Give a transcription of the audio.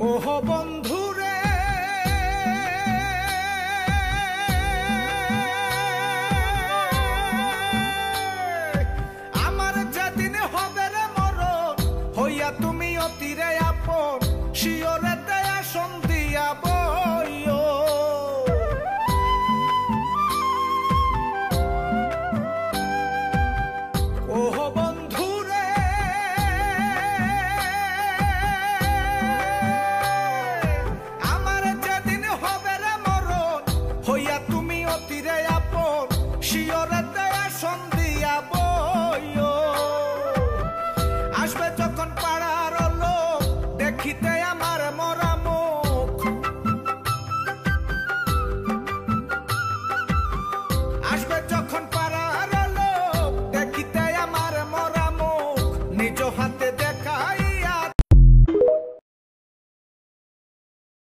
ওহো বন্ধুরে আমার যেদিন হবে রে মরণ হইয়া তুমি অতিরে আপন শিওরেতে আসন দিয়াব